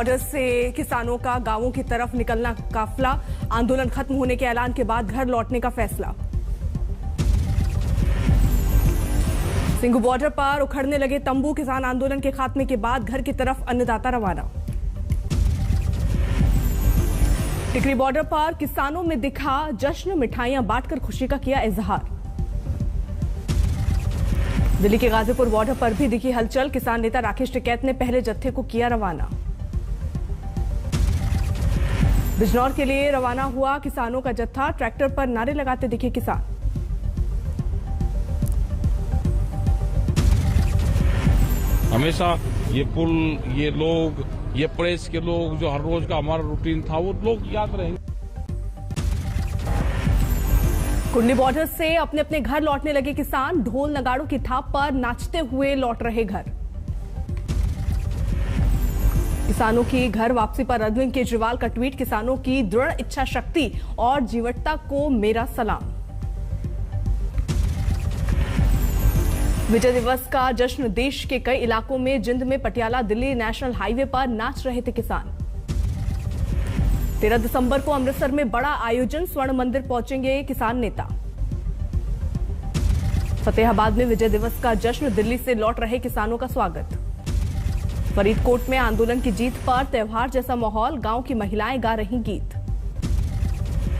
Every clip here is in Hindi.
बॉर्डर से किसानों का गांवों की तरफ निकलना काफिला, आंदोलन खत्म होने के ऐलान के बाद घर लौटने का फैसला। सिंघू बॉर्डर पर उखड़ने लगे तंबू, किसान आंदोलन के खात्मे के बाद घर की तरफ अन्नदाता रवाना। टिकरी बॉर्डर पर किसानों में दिखा जश्न, मिठाइयां बांटकर खुशी का किया इजहार। दिल्ली के गाजीपुर बॉर्डर पर भी दिखी हलचल, किसान नेता राकेश टिकैत ने पहले जत्थे को किया रवाना। बिजनौर के लिए रवाना हुआ किसानों का जत्था, ट्रैक्टर पर नारे लगाते दिखे किसान। हमेशा ये पुल, ये लोग, ये प्रेस के लोग, जो हर रोज का हमारा रूटीन था, वो लोग याद रहेंगे। कुंडली बॉर्डर से अपने अपने घर लौटने लगे किसान, ढोल नगाड़ों की थाप पर नाचते हुए लौट रहे घर। किसानों की घर वापसी पर अरविंद केजरीवाल का ट्वीट, किसानों की दृढ़ इच्छा शक्ति और जीवटता को मेरा सलाम। विजय दिवस का जश्न, देश के कई इलाकों में, जिंद में पटियाला दिल्ली नेशनल हाईवे पर नाच रहे थे किसान। 13 दिसंबर को अमृतसर में बड़ा आयोजन, स्वर्ण मंदिर पहुंचेंगे किसान नेता। फतेहाबाद में विजय दिवस का जश्न, दिल्ली से लौट रहे किसानों का स्वागत। फरीदकोट में आंदोलन की जीत पर त्योहार जैसा माहौल, गांव की महिलाएं गा रही गीत।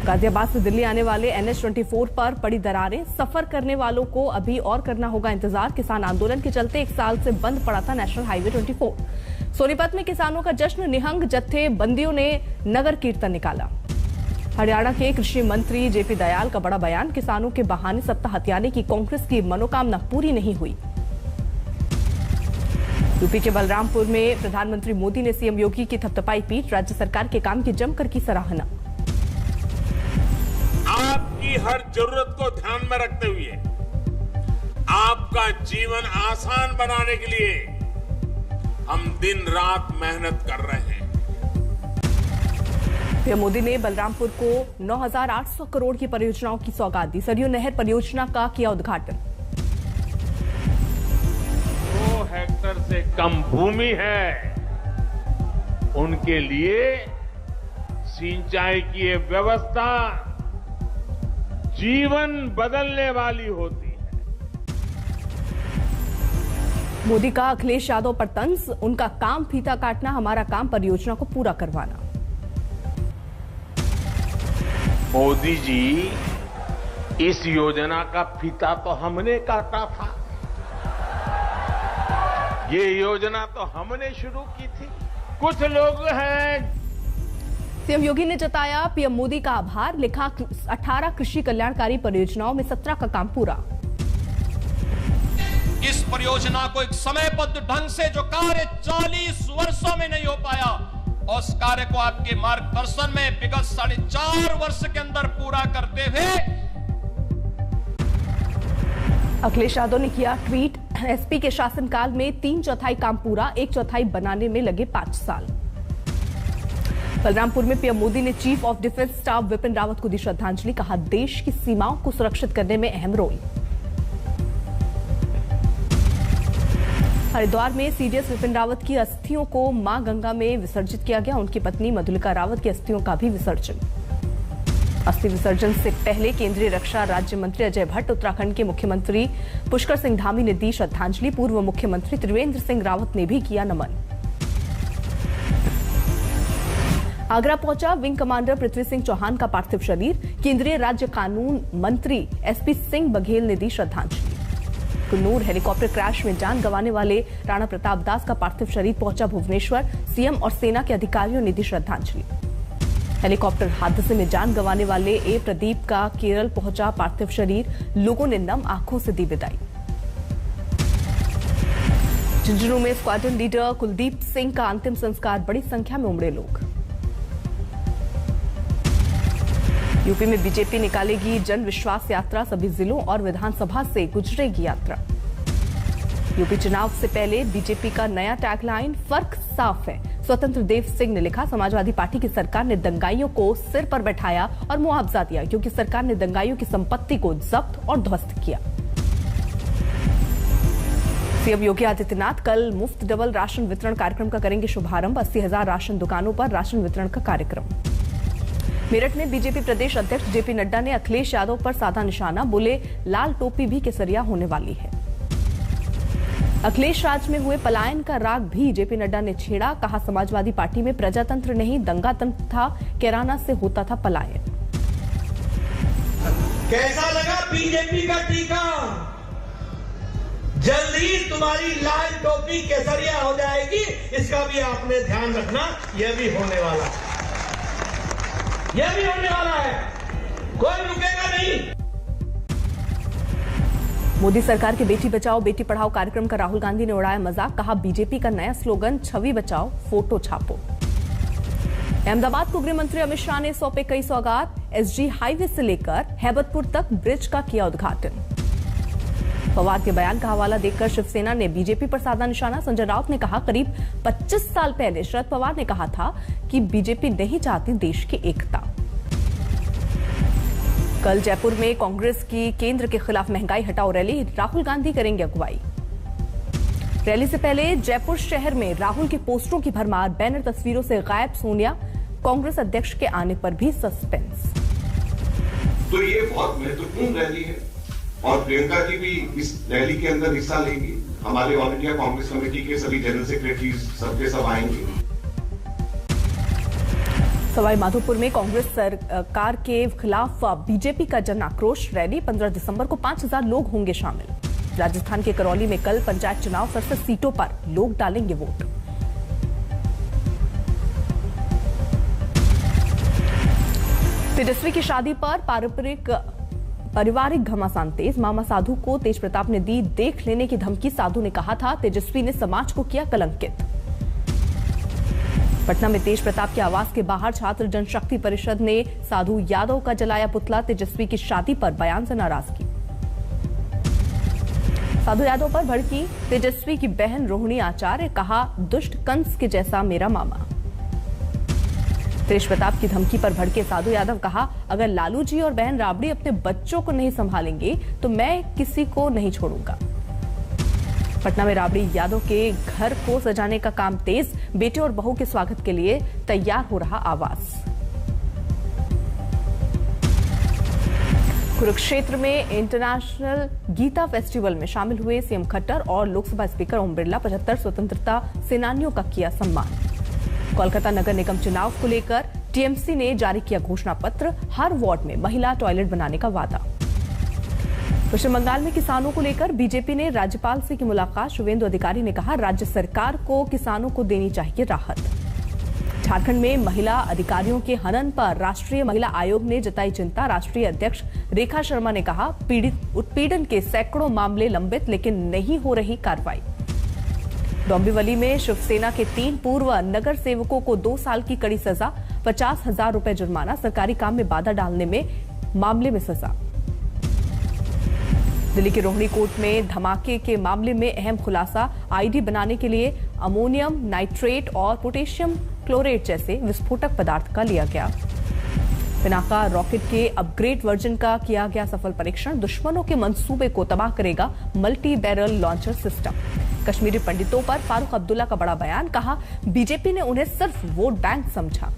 गाजियाबाद से दिल्ली आने वाले NH-24 पर पड़ी दरारें, सफर करने वालों को अभी और करना होगा इंतजार। किसान आंदोलन के चलते 1 साल से बंद पड़ा था नेशनल हाईवे 24। सोनीपत में किसानों का जश्न, निहंग जत्थे बंदियों ने नगर कीर्तन निकाला। हरियाणा के कृषि मंत्री JP दयाल का बड़ा बयान, किसानों के बहाने सत्ता हथियाने की कांग्रेस की मनोकामना पूरी नहीं हुई। यूपी के बलरामपुर में प्रधानमंत्री मोदी ने CM योगी की थपथपाई पीठ, राज्य सरकार के काम की जमकर की सराहना। आपकी हर जरूरत को ध्यान में रखते हुए आपका जीवन आसान बनाने के लिए हम दिन रात मेहनत कर रहे हैं। पीएम मोदी ने बलरामपुर को 9,800 करोड़ की परियोजनाओं की सौगात दी। सरयू नहर परियोजना का किया उद्घाटन। 2 हेक्टेयर से कम भूमि है, उनके लिए सिंचाई की ये व्यवस्था जीवन बदलने वाली होती है। मोदी का अखिलेश यादव पर तंज, उनका काम फीता काटना, हमारा काम परियोजना को पूरा करवाना। मोदी जी, इस योजना का फीता तो हमने काटा था, ये योजना तो हमने शुरू की थी। कुछ लोग हैं। CM योगी ने जताया पीएम मोदी का आभार, लिखा 18 कृषि कल्याणकारी परियोजनाओं में 17 का काम पूरा। इस परियोजना को एक समयबद्ध ढंग से जो कार्य 40 वर्षों में नहीं हो पाया, उस कार्य को आपके मार्गदर्शन में विगत 4.5 वर्ष के अंदर पूरा करते हुए। अखिलेश यादव ने किया ट्वीट, SP के शासनकाल में 3/4 काम पूरा, 1/4 बनाने में लगे 5 साल। बलरामपुर में पीएम मोदी ने chief of defence staff Vipin Rawat को दी श्रद्धांजलि, कहा देश की सीमाओं को सुरक्षित करने में अहम रोल। हरिद्वार में CDS विपिन रावत की अस्थियों को मां गंगा में विसर्जित किया गया, उनकी पत्नी मधुलिका रावत की अस्थियों का भी विसर्जन। अस्थि विसर्जन से पहले केंद्रीय रक्षा राज्य मंत्री अजय भट्ट, उत्तराखंड के मुख्यमंत्री पुष्कर सिंह धामी ने दी श्रद्धांजलि, पूर्व मुख्यमंत्री त्रिवेंद्र सिंह रावत ने भी किया नमन। आगरा पहुंचा विंग कमांडर पृथ्वी सिंह चौहान का पार्थिव शरीर, केंद्रीय राज्य कानून मंत्री SP सिंह बघेल ने दी श्रद्धांजलि। कुन्नूर हेलीकॉप्टर क्रैश में जान गंवाने वाले राणा प्रताप दास का पार्थिव शरीर पहुंचा भुवनेश्वर, CM और सेना के अधिकारियों ने दी श्रद्धांजलि। हेलीकॉप्टर हादसे में जान गंवाने वाले A प्रदीप का केरल पहुंचा पार्थिव शरीर, लोगों ने नम आंखों से दी विदाई। झुंझुनू में स्क्वाड्रन लीडर कुलदीप सिंह का अंतिम संस्कार, बड़ी संख्या में उमड़े लोग। यूपी में बीजेपी निकालेगी जन विश्वास यात्रा, सभी जिलों और विधानसभा से गुजरेगी यात्रा। यूपी चुनाव से पहले बीजेपी का नया टैगलाइन, फर्क साफ है। स्वतंत्र देव सिंह ने लिखा, समाजवादी पार्टी की सरकार ने दंगाइयों को सिर पर बैठाया और मुआवजा दिया, क्योंकि सरकार ने दंगाइयों की संपत्ति को जब्त और ध्वस्त किया। सीएम योगी आदित्यनाथ कल मुफ्त डबल राशन वितरण कार्यक्रम का करेंगे शुभारंभ। 80,000 राशन दुकानों पर राशन वितरण का कार्यक्रम। मेरठ में बीजेपी प्रदेश अध्यक्ष जेपी नड्डा ने अखिलेश यादव पर साधा निशाना, बोले लाल टोपी भी केसरिया होने वाली है। अखिलेश राज में हुए पलायन का राग भी जेपी नड्डा ने छेड़ा, कहा समाजवादी पार्टी में प्रजातंत्र नहीं दंगातंत्र था, कैराना से होता था पलायन। कैसा लगा बीजेपी का टीका? जल्दी तुम्हारी लाल टोपी केसरिया हो जाएगी, इसका भी आपने ध्यान रखना। यह भी होने वाला है, यह भी होने वाला है, कोई रुकेगा नहीं। मोदी सरकार के बेटी बचाओ बेटी पढ़ाओ कार्यक्रम का राहुल गांधी ने उड़ाया मजाक, कहा बीजेपी का नया स्लोगन छवि बचाओ फोटो छापो। अहमदाबाद को गृह मंत्री अमित शाह ने सौंपे कई सौगात, एसजी हाईवे से लेकर हैबतपुर तक ब्रिज का किया उद्घाटन। पवार के बयान का हवाला देकर शिवसेना ने बीजेपी पर साधा निशाना। संजय राउत ने कहा करीब 25 साल पहले शरद पवार ने कहा था कि बीजेपी नहीं चाहती देश की एकता। कल जयपुर में कांग्रेस की केंद्र के खिलाफ महंगाई हटाओ रैली, राहुल गांधी करेंगे अगुवाई। रैली से पहले जयपुर शहर में राहुल के पोस्टरों की भरमार, बैनर तस्वीरों से गायब सोनिया, कांग्रेस अध्यक्ष के आने पर भी सस्पेंस। तो ये बहुत महत्वपूर्ण रैली है और प्रियंका जी भी इस रैली के अंदर हिस्सा लेंगी। हमारे ऑल इंडिया कांग्रेस कमेटी के सभी जनरल सेक्रेटरी सबके सब आएंगे। सवाई माधोपुर में कांग्रेस सरकार के खिलाफ बीजेपी का जन आक्रोश रैली, 15 दिसंबर को 5,000 लोग होंगे शामिल। राजस्थान के करौली में कल पंचायत चुनाव, 67 सीटों पर लोग डालेंगे वोट। तेजस्वी की शादी पर पारिवारिक घमासान तेज, मामा साधु को तेज प्रताप ने दी देख लेने की धमकी। साधु ने कहा था तेजस्वी ने समाज को किया कलंकित। पटना में तेज प्रताप के आवास के बाहर छात्र जनशक्ति परिषद ने साधु यादव का जलाया पुतला, तेजस्वी की शादी पर बयान से नाराजगी। साधु यादव पर भड़की तेजस्वी की बहन रोहिणी आचार्य, कहा दुष्ट कंस के जैसा मेरा मामा। तेज प्रताप की धमकी पर भड़के साधु यादव, कहा अगर लालू जी और बहन राबड़ी अपने बच्चों को नहीं संभालेंगे तो मैं किसी को नहीं छोड़ूंगा। पटना में राबड़ी यादव के घर को सजाने का काम तेज, बेटे और बहू के स्वागत के लिए तैयार हो रहा आवास। कुरुक्षेत्र में इंटरनेशनल गीता फेस्टिवल में शामिल हुए सीएम खट्टर और लोकसभा स्पीकर ओम बिरला। 75 स्वतंत्रता सेनानियों का किया सम्मान। कोलकाता नगर निगम चुनाव को लेकर टीएमसी ने जारी किया घोषणा पत्र, हर वार्ड में महिला टॉयलेट बनाने का वादा। पश्चिम बंगाल में किसानों को लेकर बीजेपी ने राज्यपाल से की मुलाकात, शुवेंदु अधिकारी ने कहा राज्य सरकार को किसानों को देनी चाहिए राहत। झारखंड में महिला अधिकारियों के हनन पर राष्ट्रीय महिला आयोग ने जताई चिंता, राष्ट्रीय अध्यक्ष रेखा शर्मा ने कहा उत्पीड़न के सैकड़ों मामले लंबित लेकिन नहीं हो रही कार्रवाई। डोंबिवली में शिवसेना के 3 पूर्व नगर सेवकों को 2 साल की कड़ी सजा, 50,000 रुपए जुर्माना, सरकारी काम में बाधा डालने में मामले में सजा। दिल्ली के रोहिणी कोर्ट में धमाके के मामले में अहम खुलासा, आईडी बनाने के लिए अमोनियम नाइट्रेट और पोटेशियम क्लोरेट जैसे विस्फोटक पदार्थ का लिया गया। पिनाका रॉकेट के अपग्रेड वर्जन का किया गया सफल परीक्षण, दुश्मनों के मंसूबे को तबाह करेगा multi barrel launcher system. Kashmiri पंडितों पर फारूक अब्दुल्ला का बड़ा बयान, कहा बीजेपी ने उन्हें सिर्फ वोट बैंक समझा।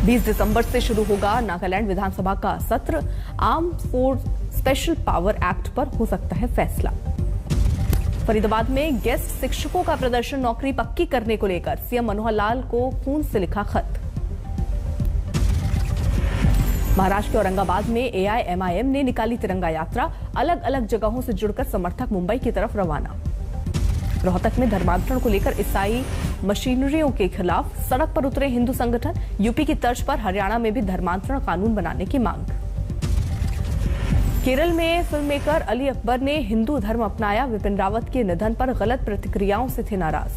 20 दिसंबर से शुरू होगा नागालैंड विधानसभा का सत्र, arm force special power act पर हो सकता है फैसला। फरीदाबाद में गेस्ट शिक्षकों का प्रदर्शन, नौकरी पक्की करने को लेकर सीएम मनोहर लाल को खून से लिखा खत। महाराष्ट्र के औरंगाबाद में एआईएमआईएम ने निकाली तिरंगा यात्रा, अलग अलग जगहों से जुड़कर समर्थक मुंबई की तरफ रवाना। रोहतक में धर्मांतरण को लेकर ईसाई मशीनरियों के खिलाफ सड़क पर उतरे हिंदू संगठन, यूपी की तर्ज पर हरियाणा में भी धर्मांतरण कानून बनाने की मांग। केरल में फिल्म मेकर अली अकबर ने हिंदू धर्म अपनाया, विपिन रावत के निधन पर गलत प्रतिक्रियाओं से थे नाराज।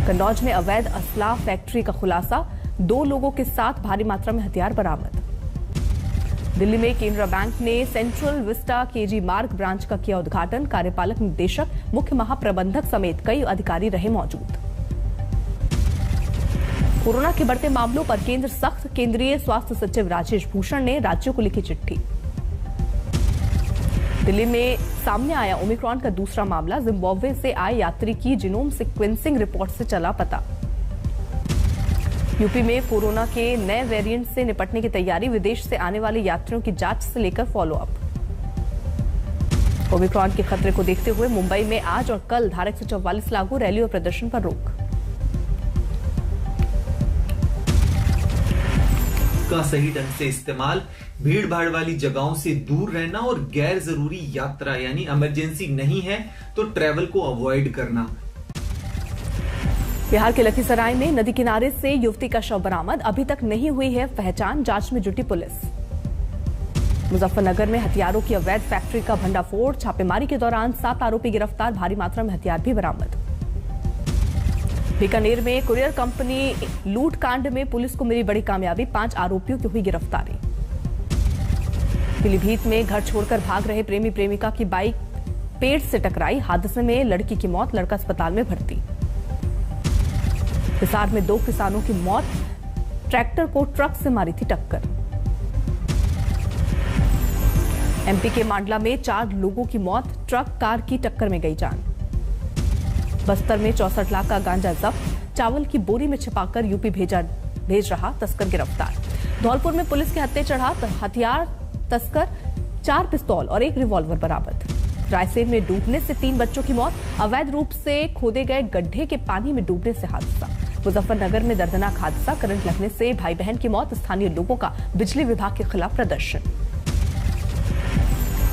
कन्नौज में अवैध असला फैक्ट्री का खुलासा, 2 लोगों के साथ भारी मात्रा में हथियार बरामद। दिल्ली में केनरा बैंक ने सेंट्रल विस्टा केजी मार्ग ब्रांच का किया उद्घाटन, कार्यपालक निदेशक, मुख्य महाप्रबंधक समेत कई अधिकारी रहे मौजूद। कोरोना के बढ़ते मामलों पर केंद्र सख्त, केंद्रीय स्वास्थ्य सचिव राजेश भूषण ने राज्यों को लिखी चिट्ठी। दिल्ली में सामने आया ओमिक्रॉन का दूसरा मामला। जिम्बाब्वे से आए यात्री की जीनोम सीक्वेंसिंग रिपोर्ट से चला पता। यूपी में कोरोना के नए वेरिएंट से निपटने की तैयारी। विदेश से आने वाले यात्रियों की जांच से लेकर फॉलोअप। ओमिक्रॉन के खतरे को देखते हुए मुंबई में आज और कल धारा 144 लागू। रैली और प्रदर्शन पर रोक। का सही ढंग से इस्तेमाल, भीड़ भाड़ वाली जगहों से दूर रहना और गैर जरूरी यात्रा यानी इमरजेंसी नहीं है तो ट्रैवल को अवॉइड करना। बिहार के लखीसराय में नदी किनारे से युवती का शव बरामद। अभी तक नहीं हुई है पहचान, जांच में जुटी पुलिस। मुजफ्फरनगर में हथियारों की अवैध फैक्ट्री का भंडाफोड़। छापेमारी के दौरान 7 आरोपी गिरफ्तार। भारी मात्रा में हथियार भी बरामद। बीकानेर में कुरियर कंपनी लूट कांड में पुलिस को मिली बड़ी कामयाबी। 5 आरोपियों की हुई गिरफ्तारी। पीलीभीत में घर छोड़कर भाग रहे प्रेमी प्रेमिका की बाइक पेड़ से टकराई। हादसे में लड़की की मौत, लड़का अस्पताल में भर्ती। हिसार में 2 किसानों की मौत, ट्रैक्टर को ट्रक से मारी थी टक्कर। एमपी के मांडला में 4 लोगों की मौत, ट्रक कार की टक्कर में गई जान। बस्तर में 64 लाख का गांजा जब्त। चावल की बोरी में छिपाकर यूपी भेज रहा तस्कर गिरफ्तार। धौलपुर में पुलिस के हत्थे चढ़ा हथियार तस्कर, 4 पिस्तौल और 1 रिवॉल्वर बरामद। रायसेन में डूबने से 3 बच्चों की मौत। अवैध रूप से खोदे गए गड्ढे के पानी में डूबने से हादसा। मुजफ्फरनगर में दर्दनाक हादसा, करंट लगने से भाई बहन की मौत। स्थानीय लोगों का बिजली विभाग के खिलाफ प्रदर्शन।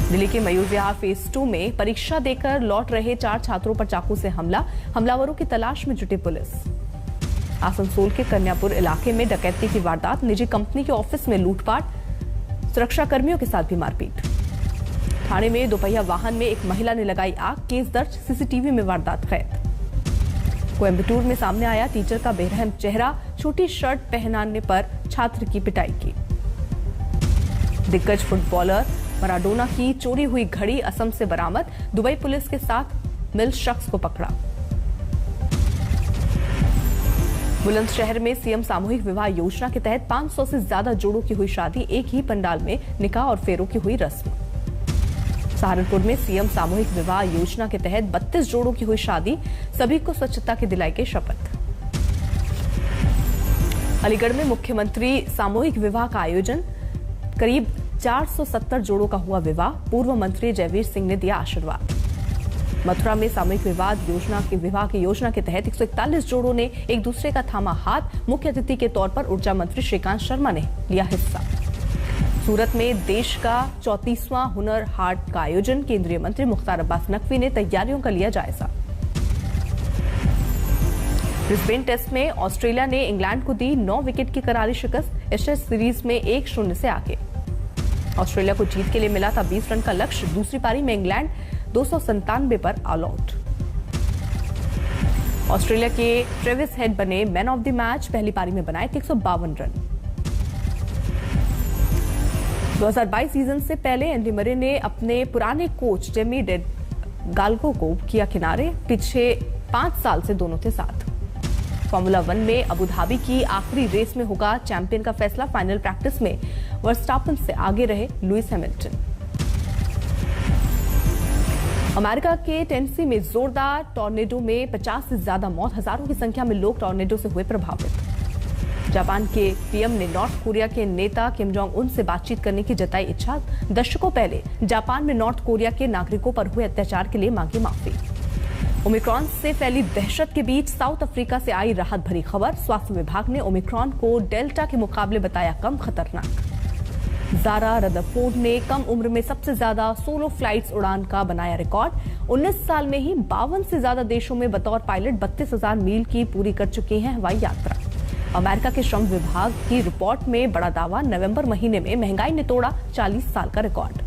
दिल्ली के मयूर विहार फेज 2 में परीक्षा देकर लौट रहे 4 छात्रों पर चाकू से हमला। हमलावरों की तलाश में जुटी पुलिस। आसनसोल के कन्यापुर इलाके में डकैती की वारदात। निजी कंपनी के ऑफिस में लूटपाट, सुरक्षा कर्मियों के साथ भी मारपीट। थाने में दोपहिया वाहन में एक महिला ने लगाई आग। केस दर्ज, सीसीटीवी में वारदात कैद। कोयंबटूर में सामने आया टीचर का बेरहम चेहरा। छोटी शर्ट पहनाने पर छात्र की पिटाई की। दिग्गज फुटबॉलर माराडोना की चोरी हुई घड़ी असम से बरामद। दुबई पुलिस के साथ मिल शख्स को पकड़ा। बुलंदशहर में सीएम सामूहिक विवाह योजना के तहत 500 से ज्यादा जोड़ों की हुई शादी। एक ही पंडाल में निकाह और फेरों की हुई रस्म। सहारनपुर में सीएम सामूहिक विवाह योजना के तहत 32 जोड़ों की हुई शादी। सभी को स्वच्छता की दिलाई के शपथ। अलीगढ़ में मुख्यमंत्री सामूहिक विवाह का आयोजन। करीब 470 जोड़ों का हुआ विवाह। पूर्व मंत्री जयवीर सिंह ने दिया आशीर्वाद। मथुरा में सामूहिक विवाह की योजना के तहत 141 जोड़ों ने एक दूसरे का थामा हाथ। मुख्य अतिथि के तौर पर ऊर्जा मंत्री श्रीकांत शर्मा ने लिया हिस्सा। सूरत में देश का 34वां हुनर हाट का आयोजन। केंद्रीय मंत्री मुख्तार अब्बास नकवी ने तैयारियों का लिया जायजा। ब्रिस्बेन टेस्ट में ऑस्ट्रेलिया ने इंग्लैंड को दी 9 विकेट की करारी शिकस्त। एशेज सीरीज में 1-0 से आगे। ऑस्ट्रेलिया को जीत के लिए मिला था 20 रन का लक्ष्य। दूसरी पारी में इंग्लैंड 297 पर ऑल आउट। ऑस्ट्रेलिया के ट्रेविस हेड बने मैन ऑफ द मैच। पहली पारी में बनाए 152 रन। 2022 सीजन से पहले एंडी मरे ने अपने पुराने कोच जेमी गाल्गो को किया किनारे। पीछे 5 साल से दोनों थे साथ। फॉर्मूला 1 में अबू धाबी की आखिरी रेस में होगा चैंपियन का फैसला। फाइनल प्रैक्टिस में वर्स्टापन से आगे रहे लुइस हैमिल्टन। अमेरिका के टेनेसी में जोरदार टॉर्नेडो में 50 से ज्यादा मौत। हजारों की संख्या में लोग टॉर्नेडो से हुए प्रभावित। जापान के पीएम ने नॉर्थ कोरिया के नेता किम जोंग उन से बातचीत करने की जताई इच्छा। दशकों पहले जापान में नॉर्थ कोरिया के नागरिकों पर हुए अत्याचार के लिए मांगी माफी। ओमिक्रॉन से फैली दहशत के बीच साउथ अफ्रीका से आई राहत भरी खबर। स्वास्थ्य विभाग ने ओमिक्रॉन को डेल्टा के मुकाबले बताया कम खतरनाक। ज़ारा रदरफोर्ड ने कम उम्र में सबसे ज्यादा सोलो फ्लाइट्स उड़ान का बनाया रिकॉर्ड। 19 साल में ही 52 से ज्यादा देशों में बतौर पायलट 32,000 मील की पूरी कर चुकी हैं हवाई यात्रा। अमेरिका के श्रम विभाग की रिपोर्ट में बड़ा दावा। नवंबर महीने में महंगाई ने तोड़ा 40 साल का रिकॉर्ड।